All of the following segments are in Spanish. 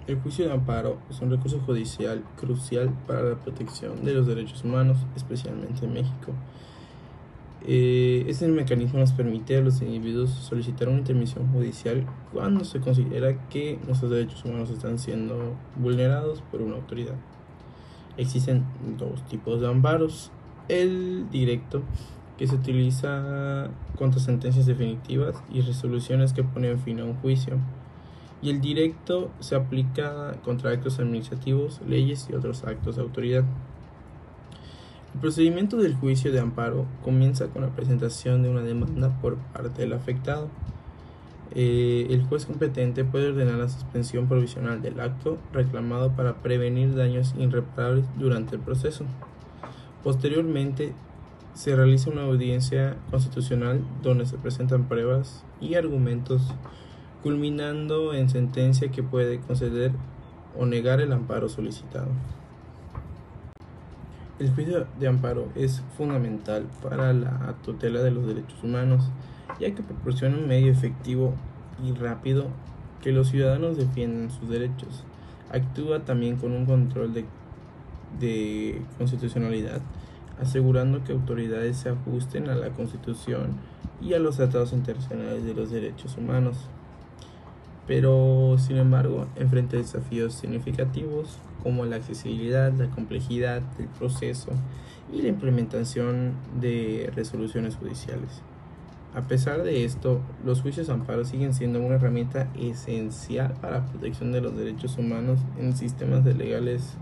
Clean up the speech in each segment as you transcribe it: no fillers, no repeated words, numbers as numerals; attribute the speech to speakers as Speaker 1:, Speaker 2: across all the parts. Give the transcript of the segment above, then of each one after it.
Speaker 1: El juicio de amparo es un recurso judicial crucial para la protección de los derechos humanos, especialmente en México. Este mecanismo nos permite a los individuos solicitar una intervención judicial cuando se considera que nuestros derechos humanos están siendo vulnerados por una autoridad. Existen dos tipos de amparos: el directo, que se utiliza contra sentencias definitivas y resoluciones que ponen fin a un juicio, y el directo se aplica contra actos administrativos, leyes y otros actos de autoridad. El procedimiento del juicio de amparo comienza con la presentación de una demanda por parte del afectado. El juez competente puede ordenar la suspensión provisional del acto reclamado para prevenir daños irreparables durante el proceso. Posteriormente, se realiza una audiencia constitucional donde se presentan pruebas y argumentos, culminando en sentencia que puede conceder o negar el amparo solicitado. El juicio de amparo es fundamental para la tutela de los derechos humanos, ya que proporciona un medio efectivo y rápido que los ciudadanos defiendan sus derechos. Actúa también con un control de constitucionalidad, asegurando que autoridades se ajusten a la Constitución y a los tratados internacionales de los derechos humanos. Pero, sin embargo, enfrenta desafíos significativos como la accesibilidad, la complejidad del proceso y la implementación de resoluciones judiciales. A pesar de esto, los juicios de amparo siguen siendo una herramienta esencial para la protección de los derechos humanos en sistemas legales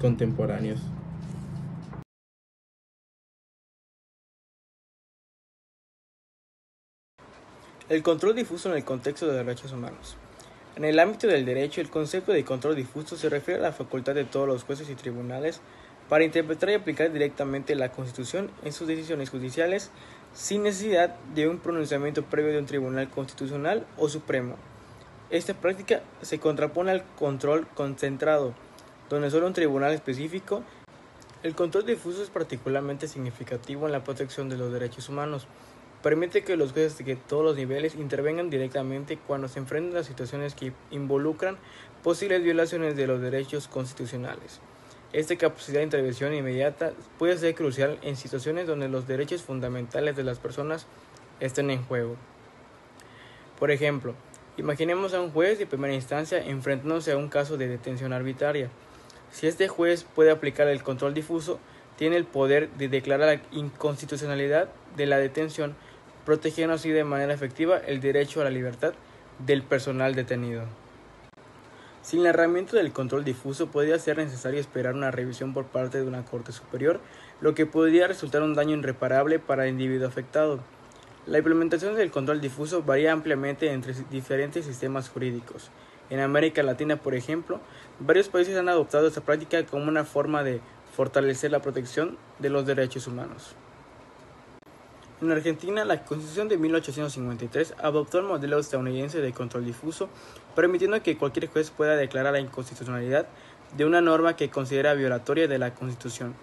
Speaker 1: contemporáneos.
Speaker 2: El control difuso en el contexto de derechos humanos. En el ámbito del derecho, el concepto de control difuso se refiere a la facultad de todos los jueces y tribunales para interpretar y aplicar directamente la Constitución en sus decisiones judiciales sin necesidad de un pronunciamiento previo de un tribunal constitucional o supremo. Esta práctica se contrapone al control concentrado, donde solo un tribunal específico. El control difuso es particularmente significativo en la protección de los derechos humanos. Permite que los jueces de todos los niveles intervengan directamente cuando se enfrentan a situaciones que involucran posibles violaciones de los derechos constitucionales. Esta capacidad de intervención inmediata puede ser crucial en situaciones donde los derechos fundamentales de las personas estén en juego. Por ejemplo, imaginemos a un juez de primera instancia enfrentándose a un caso de detención arbitraria. Si este juez puede aplicar el control difuso, tiene el poder de declarar la inconstitucionalidad de la detención, protegiendo así de manera efectiva el derecho a la libertad del personal detenido. Sin la herramienta del control difuso, podría ser necesario esperar una revisión por parte de una corte superior, lo que podría resultar un daño irreparable para el individuo afectado. La implementación del control difuso varía ampliamente entre diferentes sistemas jurídicos. En América Latina, por ejemplo, varios países han adoptado esta práctica como una forma de fortalecer la protección de los derechos humanos. En Argentina, la Constitución de 1853 adoptó el modelo estadounidense de control difuso, permitiendo que cualquier juez pueda declarar la inconstitucionalidad de una norma que considera violatoria de la Constitución.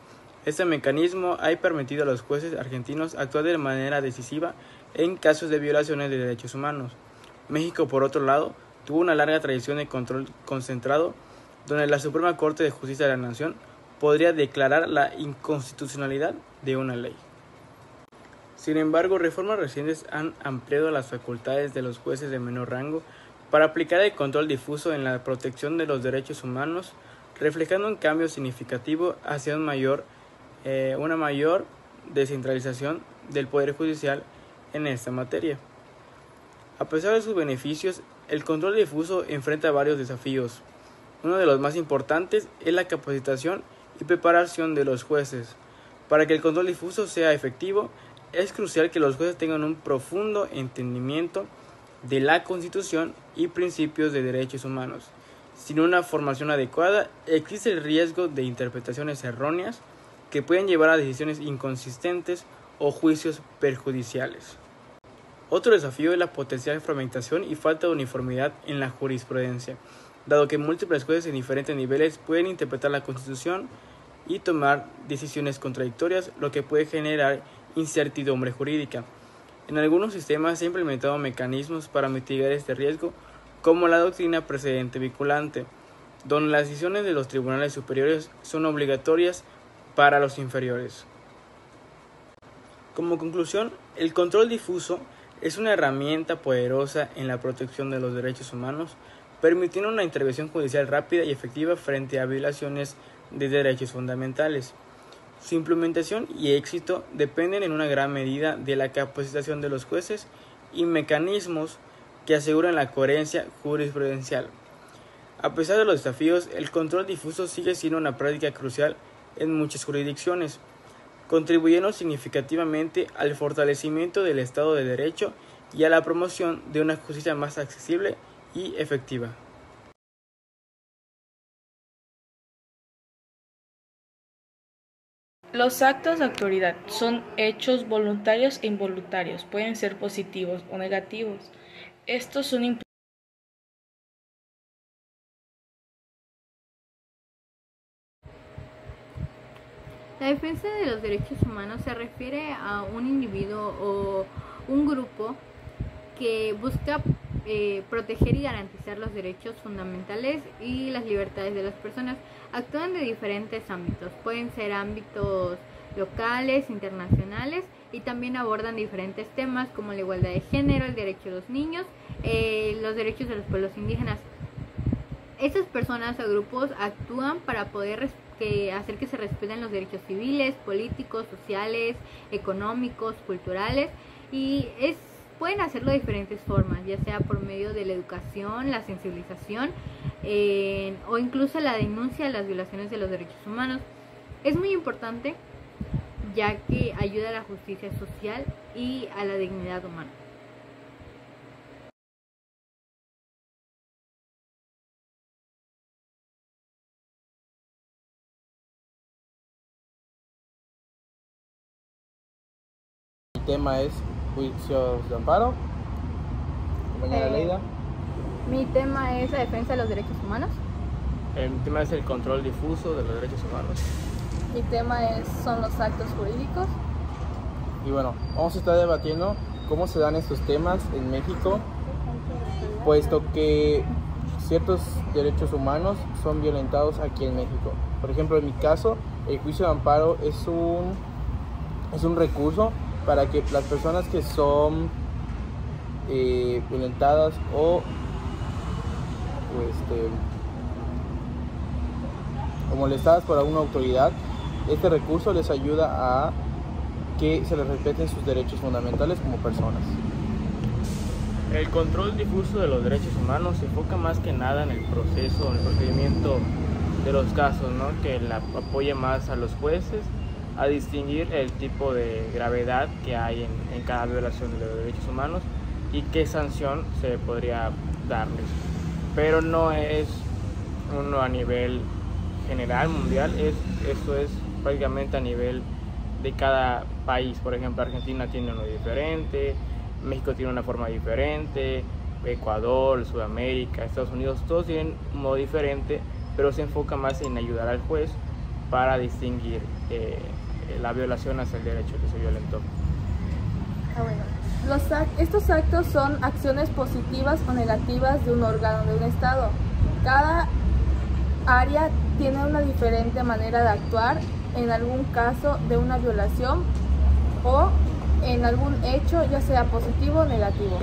Speaker 2: Este mecanismo ha permitido a los jueces argentinos actuar de manera decisiva en casos de violaciones de derechos humanos. México, por otro lado, tuvo una larga tradición de control concentrado, donde la Suprema Corte de Justicia de la Nación podría declarar la inconstitucionalidad de una ley. Sin embargo, reformas recientes han ampliado las facultades de los jueces de menor rango para aplicar el control difuso en la protección de los derechos humanos, reflejando un cambio significativo hacia una mayor descentralización del Poder Judicial en esta materia. A pesar de sus beneficios, el control difuso enfrenta varios desafíos. Uno de los más importantes es la capacitación y preparación de los jueces. Para que el control difuso sea efectivo, es crucial que los jueces tengan un profundo entendimiento de la Constitución y principios de derechos humanos. Sin una formación adecuada, existe el riesgo de interpretaciones erróneas que pueden llevar a decisiones inconsistentes o juicios perjudiciales. Otro desafío es la potencial fragmentación y falta de uniformidad en la jurisprudencia, dado que múltiples jueces en diferentes niveles pueden interpretar la Constitución y tomar decisiones contradictorias, lo que puede generar incertidumbre jurídica. En algunos sistemas se han implementado mecanismos para mitigar este riesgo, como la doctrina precedente vinculante, donde las decisiones de los tribunales superiores son obligatorias para los inferiores. Como conclusión, el control difuso es una herramienta poderosa en la protección de los derechos humanos, permitiendo una intervención judicial rápida y efectiva frente a violaciones de derechos fundamentales. Su implementación y éxito dependen en una gran medida de la capacitación de los jueces y mecanismos que aseguran la coherencia jurisprudencial. A pesar de los desafíos, el control difuso sigue siendo una práctica crucial en muchas jurisdicciones, contribuyendo significativamente al fortalecimiento del Estado de Derecho y a la promoción de una justicia más accesible y efectiva.
Speaker 3: Los actos de autoridad son hechos voluntarios e involuntarios, pueden ser positivos o negativos. Estos son
Speaker 4: La defensa de los derechos humanos se refiere a un individuo o un grupo que busca proteger y garantizar los derechos fundamentales y las libertades de las personas. Actúan de diferentes ámbitos, pueden ser ámbitos locales, internacionales, y también abordan diferentes temas como la igualdad de género, el derecho de los niños, los derechos de los pueblos indígenas. Estas personas o grupos actúan para poder hacer que se respeten los derechos civiles, políticos, sociales, económicos, culturales, y pueden hacerlo de diferentes formas, ya sea por medio de la educación, la sensibilización o incluso la denuncia de las violaciones de los derechos humanos. Es muy importante ya que ayuda a la justicia social y a la dignidad humana.
Speaker 1: El tema es juicios de amparo. Compañera Leida.
Speaker 4: Mi tema es la defensa de los derechos humanos.
Speaker 2: El tema es el control difuso de los derechos humanos.
Speaker 5: Mi tema son los actos jurídicos.
Speaker 1: Y bueno, vamos a estar debatiendo cómo se dan estos temas en México, puesto que ciertos derechos humanos son violentados aquí en México. Por ejemplo, en mi caso, el juicio de amparo es un recurso para que las personas que son violentadas o molestadas por alguna autoridad, este recurso les ayuda a que se les respeten sus derechos fundamentales como personas.
Speaker 2: El control difuso de los derechos humanos se enfoca más que nada en el proceso, en el procedimiento de los casos, ¿no? Que apoya más a los jueces a distinguir el tipo de gravedad que hay en cada violación de los derechos humanos y qué sanción se podría darles. Pero no es uno a nivel general, mundial, esto es prácticamente a nivel de cada país. Por ejemplo, Argentina tiene uno diferente, México tiene una forma diferente, Ecuador, Sudamérica, Estados Unidos, todos tienen un modo diferente, pero se enfoca más en ayudar al juez para distinguir la violación hacia el derecho que se violentó.
Speaker 5: Estos actos son acciones positivas o negativas de un órgano de un Estado. Cada área tiene una diferente manera de actuar en algún caso de una violación o en algún hecho, ya sea positivo o negativo.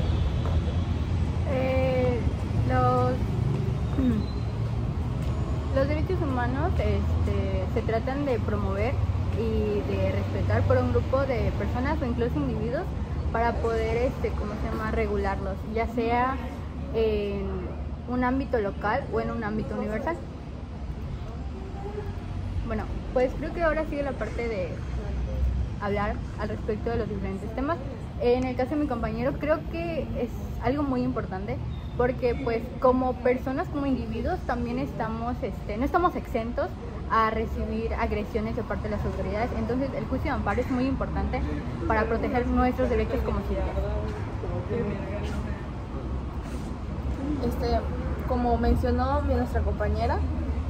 Speaker 4: Los derechos humanos se tratan de promover y de respetar por un grupo de personas o incluso individuos para poder regularlos, ya sea en un ámbito local o en un ámbito universal. Bueno, pues creo que ahora sigue la parte de hablar al respecto de los diferentes temas. En el caso de mi compañero, creo que es algo muy importante porque pues como personas, como individuos, también no estamos exentos a recibir agresiones de parte de las autoridades. Entonces el juicio de amparo es muy importante para proteger nuestros derechos como ciudadanos.
Speaker 5: Como mencionó bien nuestra compañera,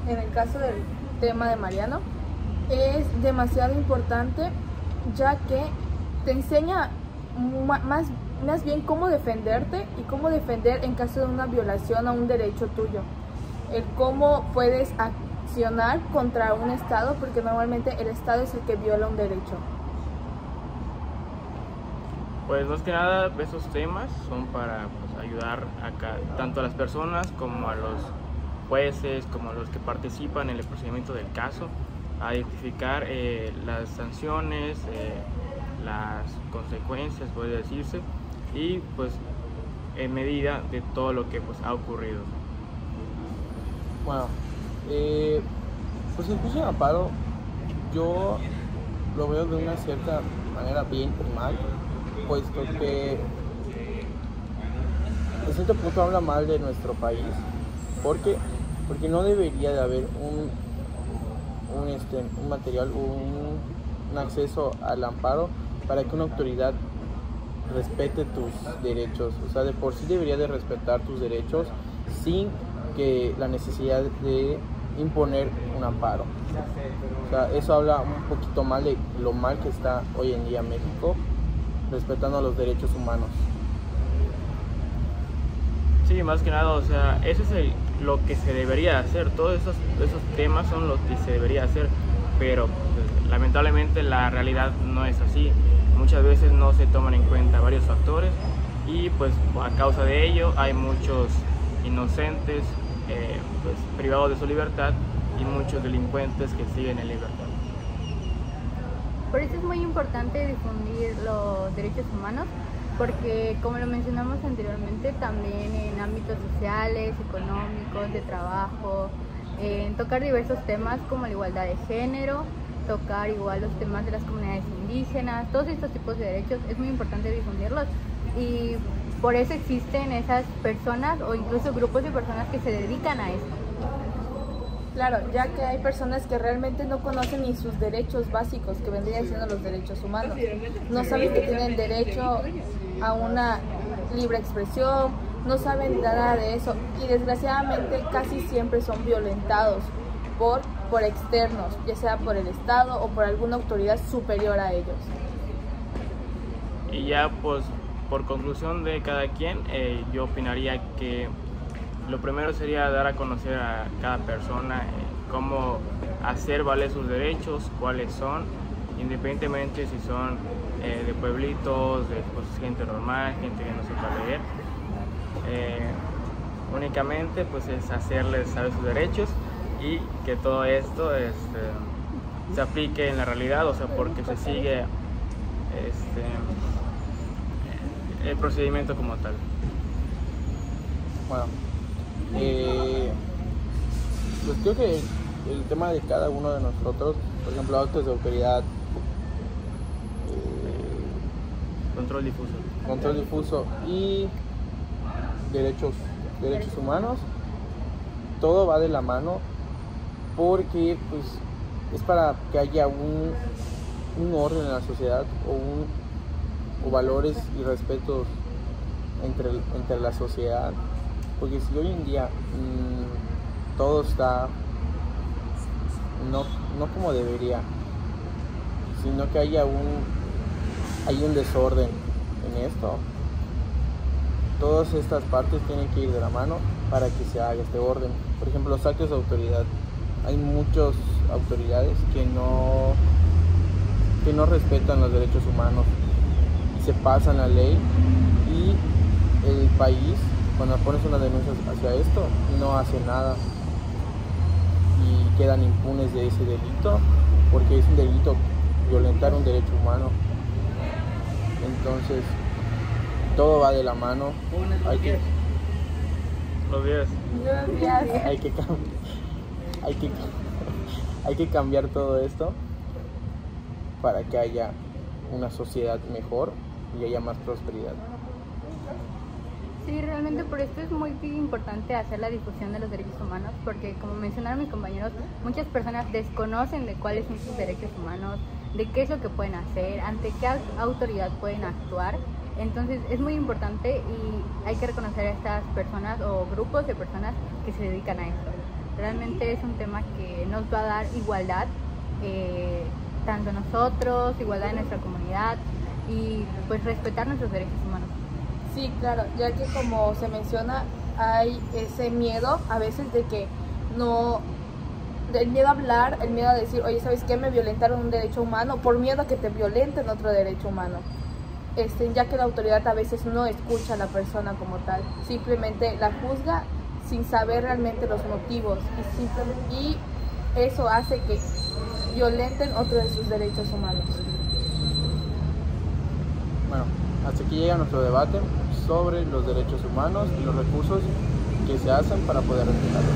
Speaker 5: en el caso del tema de Mariano, es demasiado importante ya que te enseña más bien cómo defenderte y cómo defender en caso de una violación a un derecho tuyo. El cómo puedes accionar contra un Estado, porque normalmente el Estado es el que viola un derecho.
Speaker 2: Pues más que nada esos temas son para ayudar tanto a las personas como a los jueces, como a los que participan en el procedimiento del caso, a identificar las sanciones, las consecuencias, puede decirse, y pues en medida de todo lo que pues ha ocurrido.
Speaker 1: Bueno, pues el juicio de amparo yo lo veo de una cierta manera bien y mal, puesto que en cierto punto habla mal de nuestro país, porque no debería de haber un material, un acceso al amparo para que una autoridad respete tus derechos. O sea, de por sí debería de respetar tus derechos sin que la necesidad de imponer un amparo. O sea, eso habla un poquito mal de lo mal que está hoy en día México respetando los derechos humanos.
Speaker 2: Sí, más que nada, o sea, eso es lo que se debería hacer. Todos esos temas son los que se debería hacer, pero pues, lamentablemente la realidad no es así. Muchas veces no se toman en cuenta varios factores y pues a causa de ello hay muchos inocentes pues, privados de su libertad y muchos delincuentes que siguen en libertad.
Speaker 4: Por eso es muy importante difundir los derechos humanos, porque como lo mencionamos anteriormente, también en ámbitos sociales, económicos, de trabajo, tocar diversos temas como la igualdad de género, tocar igual los temas de las comunidades indígenas, todos estos tipos de derechos, es muy importante difundirlos y por eso existen esas personas o incluso grupos de personas que se dedican a esto.
Speaker 5: Claro, ya que hay personas que realmente no conocen ni sus derechos básicos, que vendrían siendo los derechos humanos. No saben que tienen derecho a una libre expresión, no saben nada de eso y desgraciadamente casi siempre son violentados por externos, ya sea por el Estado o por alguna autoridad superior a ellos.
Speaker 2: Y ya pues por conclusión de cada quien, yo opinaría que lo primero sería dar a conocer a cada persona cómo hacer valer sus derechos, cuáles son, independientemente si son de pueblitos, de pues, gente normal, gente que no sepa leer. Únicamente pues es hacerles saber sus derechos y que todo esto se aplique en la realidad, o sea, porque se sigue el procedimiento como tal.
Speaker 1: Bueno, pues creo que el tema de cada uno de nosotros, por ejemplo, actos de autoridad, control difuso y derechos humanos, todo va de la mano porque pues es para que haya un orden en la sociedad o valores y respetos entre la sociedad, porque si hoy en día todo está no como debería, sino que hay un desorden en esto, todas estas partes tienen que ir de la mano para que se haga este orden. Por ejemplo, los actos de autoridad, hay muchas autoridades que no respetan los derechos humanos y se pasan la ley, y el país, cuando pones una denuncia hacia esto, no hace nada y quedan impunes de ese delito, porque es un delito violentar un derecho humano. Entonces todo va de la mano. Hay que cambiar todo esto para que haya una sociedad mejor y haya más prosperidad.
Speaker 4: Sí, realmente por esto es muy importante hacer la difusión de los derechos humanos, porque como mencionaron mis compañeros, muchas personas desconocen de cuáles son sus derechos humanos, de qué es lo que pueden hacer, ante qué autoridad pueden actuar. Entonces es muy importante y hay que reconocer a estas personas o grupos de personas que se dedican a esto. Realmente es un tema que nos va a dar igualdad, tanto nosotros, igualdad en nuestra comunidad y pues respetar nuestros derechos humanos.
Speaker 5: Sí, claro, ya que como se menciona, hay ese miedo a veces de que no, el miedo a hablar, el miedo a decir, oye, ¿sabes qué? Me violentaron un derecho humano, por miedo a que te violenten otro derecho humano. Ya que la autoridad a veces no escucha a la persona como tal, simplemente la juzga sin saber realmente los motivos y eso hace que violenten otro de sus derechos humanos.
Speaker 6: Bueno, hasta aquí llega nuestro debate sobre los derechos humanos y los recursos que se hacen para poder respetarlos.